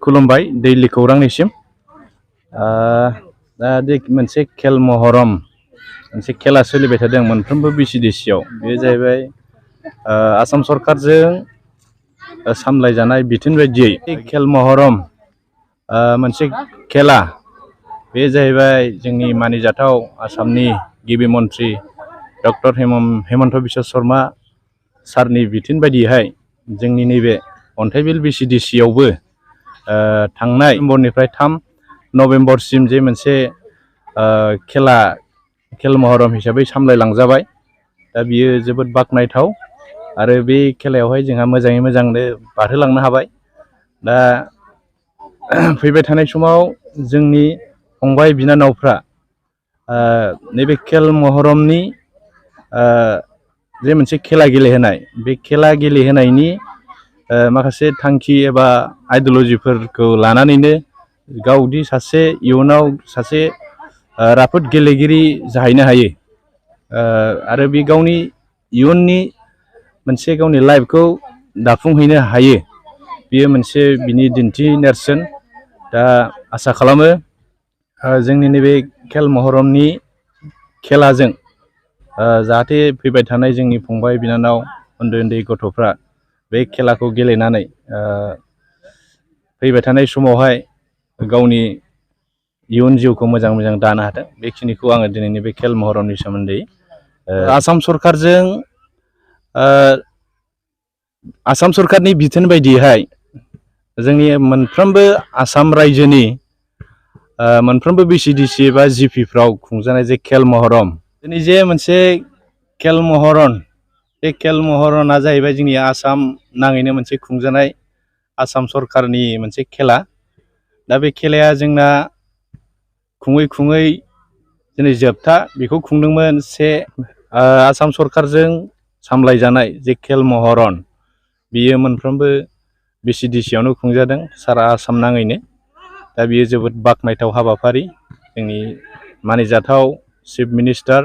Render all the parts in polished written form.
खुलुमबाय दैलि खौरांनिसिम दा मोनसे खेल महरम मोनसे खेला सोलिबाय थादों मोनफ्रोमबो बिसिडिसिआव बे जाहैबाय आसाम सरकारजों सामलायजानाय बिथोन बायदियै खेल महरम मोनसे खेला बे जाहैबाय जोंनि मानिजाथाव आसामनि गिबि मन्थ्रि डक्टर हेमन्त बिश्व शर्मा सारनि बिथोन बायदियैहाय जोंनि नैबे अन्थाइबिल VCDCआवबो थांनाय नभेम्बरनिफ्राय 3 नभेम्बरसिम जे मोनसे खेल महरम हिसाबै सामलायलांजाबाय। दा बियो जोबोद बाखनायथाव आरो बे खेलायावहाय जोंहा मोजाङै मोजांनो बारहोलांनो हाबाय। दा फैबाय थानाय समाव जोंनि फंबाय बिनानावफ्रा नैबे खेल महरमनि जे मोनसे खेला गेलेहोनाय बे खेला गेलेहोनायनि माखासे थांखि एबा आइडिय'लजिफोरखौ लानानैनो गावदि सासे इयुनाव सासे राफोद गेलेगिरि जाहैनो हायो आरो बे गावनि इयुननि मोनसे गावनि लाइफखौ दाफुंहैनो हायो, बेयो मोनसे बिनि दिन्थि नेरसोन। दा आसा खालामो जोंनि नैबे खेल महरमनि खेलाजों जाहाथे फैबाय थानाय जोंनि फंबाय बिनानाव उन्दै उन्दै गथ'फ्रा बे खेलाखौ गेलेनानै फैबाय थानाय समावहाय गावनि इयुन जिउखौ मोजां मोजां दानो हाथों। बेखिनिखौ आङो दिनैनि बे खेल महरमनि सोमोन्दै आसाम सरकारनि बिथोन बायदियैहाय जोंनि मोनफ्रोमबो आसाम रायजोनि मोनफ्रोमबो VCDC एबा जिपिफ्राव खुंजानाय जे खेल महरम, दिनै जे मोनसे खेल महरन, बे खेल महरना जाहैबाय जोंनि आसाम नाङैनो मोनसे खुंजानाय आसाम सरकारनि मोनसे खेला। दा बे खेलाया जोंना खुङै खुङै दिनै जोबथा बेखौ खुंदोंमोन आसाम सरकारजों सामलायजानाय जे खेल महरन, बियो मोनफ्रोमबो VCDCआवनो खुंजादों सारा आसाम नाङैनो। दा बियो जोबोद बाखनायथाव हाबाफारि जोंनि मानिजाथाव chief minister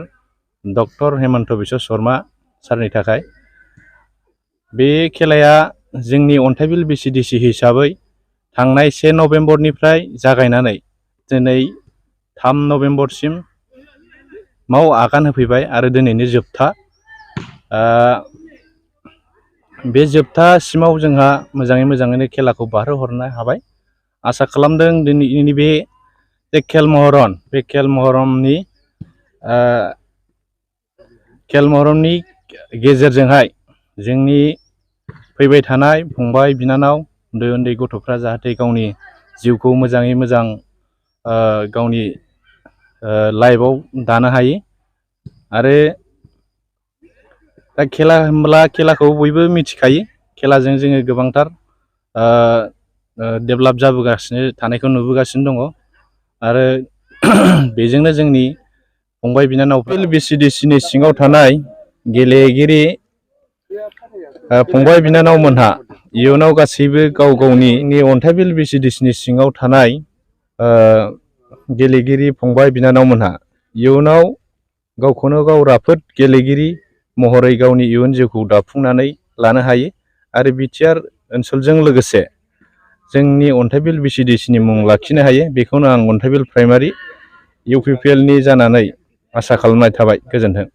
doctor Himanta Biswa Sarma सारनि थाखाय। बे खेलाया जोंनि अन्थाइबिल VCDC हिसाबै थांनाय 1 नभेम्बरनिफ्राय जागायनानै दिनै 3 नभेम्बरसिम आगान होफैबाय आरो दिनैनो जोबथा। बे जोबथासिमाव जोंहा मोजाङैनो खेलाखौ बारहोहरनो हाबाय। आसा खालामदों दिनैनि बे खेल महरन, बे खेल महरमनि गेजेरजोंहाय जोंनि फैबाय थानाय फंबाय बिनानाव उन्दै उन्दै गथ'फ्रा जाहाथे गावनि जिउखौ मोजाङै मोजां गावनि लाइफआव दानो हायो। आरो दा खेला होनब्ला खेलाखौ बयबो मिथिखायो, खेलाजों जोङो गोबांथार डेभेलप जाबोगासिनो थानायखौ नुबोगासिनो दङ आरो बेजोंनो जोंनि फंबाय बिनानावफोर VCDCनि सिङाव थानाय गेलेगिरि फंबाय बिनानावमोनहा इयुनाव गासैबो गाव गावनि अन्थाइबिल VCDCनि सिङाव थानाय गेलेगिरि फंबाय बिनानावमोनहा इयुनाव गावखौनो गाव राफोद गेलेगिरि महरै गावनि इयुन जिउखौ दाफुंनानै लानो हायो आरो बिटिआर ओनसोलजों लोगोसे जोंनि अन्थाइबिल VCDCनि मुं लाखिनो हायो। बेखौनो आं अन्थाइबिल प्राइमारि UPPLनि जानानै आसा खालामनाय थाबाय। गोजोन्थों।